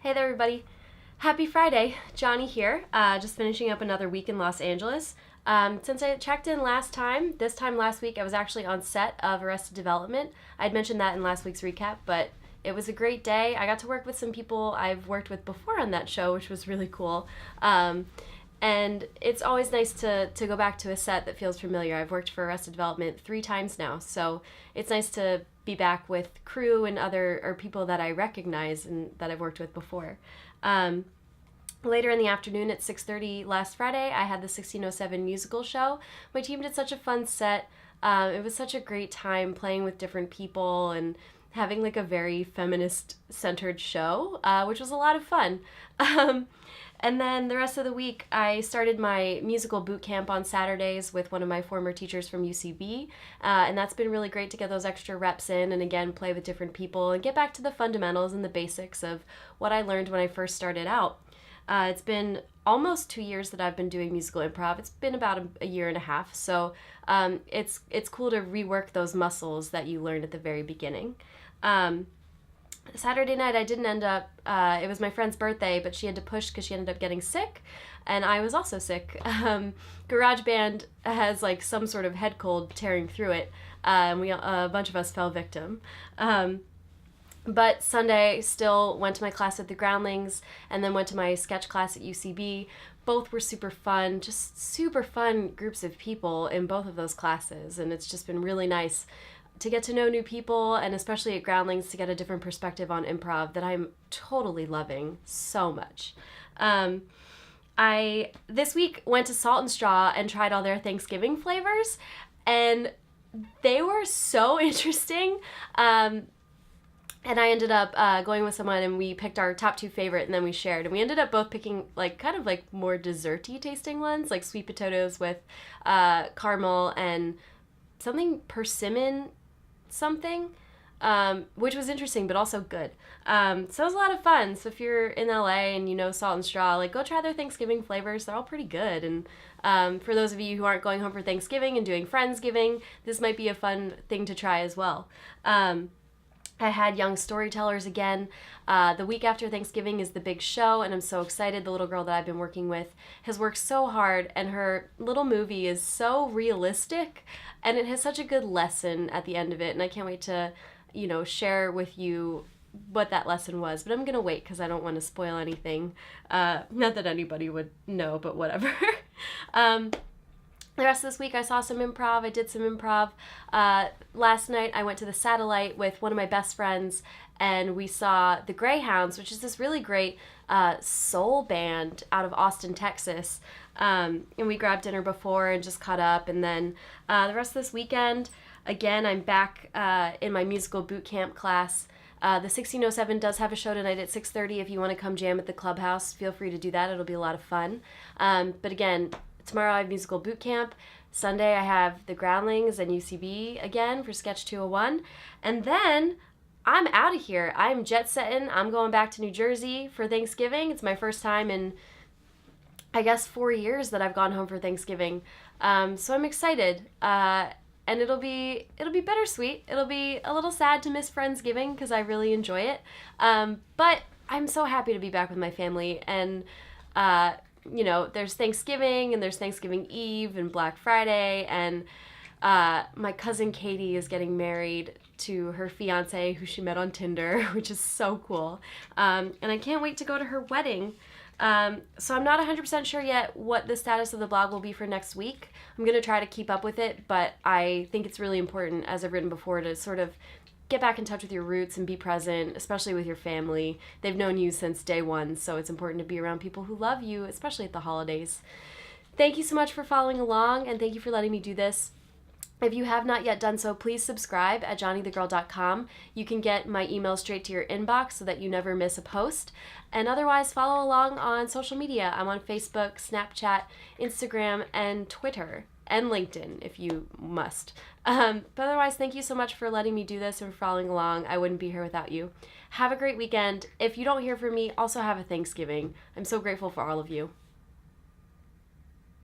Hey there, everybody. Happy Friday. Johnny here. Just finishing up another week in Los Angeles. Since I checked in this time last week, I was actually on set of Arrested Development. I'd mentioned that in last week's recap, but it was a great day. I got to work with some people I've worked with before on that show, which was really cool. And it's always nice to go back to a set that feels familiar. I've worked for Arrested Development 3 times now, so it's nice to be back with crew and other or people that I recognize and that I've worked with before. Later in the afternoon at 6:30 last Friday, I had the 1607 musical show. My team did such a fun set. It was such a great time playing with different people and having like a very feminist-centered show, which was a lot of fun. And then the rest of the week, I started my musical boot camp on Saturdays with one of my former teachers from UCB, and that's been really great to get those extra reps in and again play with different people and get back to the fundamentals and the basics of what I learned when I first started out. It's been almost 2 years that I've been doing musical improv. It's been about a year and a half, so it's cool to rework those muscles that you learned at the very beginning. Saturday night, I didn't end up, it was my friend's birthday, but she had to push because she ended up getting sick, and I was also sick. GarageBand has like some sort of head cold tearing through it, and a bunch of us fell victim. But Sunday, still went to my class at the Groundlings, and then went to my sketch class at UCB. Both were super fun, just super fun groups of people in both of those classes, and it's just been really nice to get to know new people, and especially at Groundlings to get a different perspective on improv that I'm totally loving so much. I this week went to Salt and Straw and tried all their Thanksgiving flavors, and they were so interesting. And I ended up going with someone, and we picked our top 2 favorite, and then we shared. And we ended up both picking like kind of like more desserty tasting ones, like sweet potatoes with caramel and something persimmon something, which was interesting but also good. So it was a lot of fun. So if you're in LA and you know Salt and Straw, like go try their Thanksgiving flavors. They're all pretty good. And for those of you who aren't going home for Thanksgiving and doing Friendsgiving, this might be a fun thing to try as well. I had Young Storytellers again. The week after Thanksgiving is the big show, and I'm so excited. The little girl that I've been working with has worked so hard, and her little movie is so realistic, and it has such a good lesson at the end of it, and I can't wait to, share with you what that lesson was, but I'm going to wait because I don't want to spoil anything. Not that anybody would know, but whatever. The rest of this week, I saw some improv. I did some improv. Last night, I went to the Satellite with one of my best friends, and we saw the Greyhounds, which is this really great soul band out of Austin, Texas. And we grabbed dinner before and just caught up. And then the rest of this weekend, again, I'm back in my musical boot camp class. The 1607 does have a show tonight at 6:30. If you want to come jam at the clubhouse, feel free to do that. It'll be a lot of fun. But again, tomorrow I have musical boot camp. Sunday I have the Groundlings and UCB again for Sketch 201. And then I'm out of here. I'm jet setting. I'm going back to New Jersey for Thanksgiving. It's my first time in, I guess, 4 years that I've gone home for Thanksgiving. So I'm excited. And it'll be bittersweet. It'll be a little sad to miss Friendsgiving because I really enjoy it. But I'm so happy to be back with my family, and there's Thanksgiving and there's Thanksgiving Eve and Black Friday, and my cousin Katie is getting married to her fiance who she met on Tinder, which is so cool. And I can't wait to go to her wedding. So I'm not 100% sure yet what the status of the blog will be for next week. I'm going to try to keep up with it, but I think it's really important, as I've written before, to sort of get back in touch with your roots and be present, especially with your family. They've known you since day one, so it's important to be around people who love you, especially at the holidays. Thank you so much for following along, and thank you for letting me do this. If you have not yet done so, please subscribe at johnnythegirl.com. You can get my email straight to your inbox so that you never miss a post. And otherwise, follow along on social media. I'm on Facebook, Snapchat, Instagram, and Twitter. And LinkedIn, if you must. But otherwise, thank you so much for letting me do this and for following along. I wouldn't be here without you. Have a great weekend. If you don't hear from me, also have a Thanksgiving. I'm so grateful for all of you.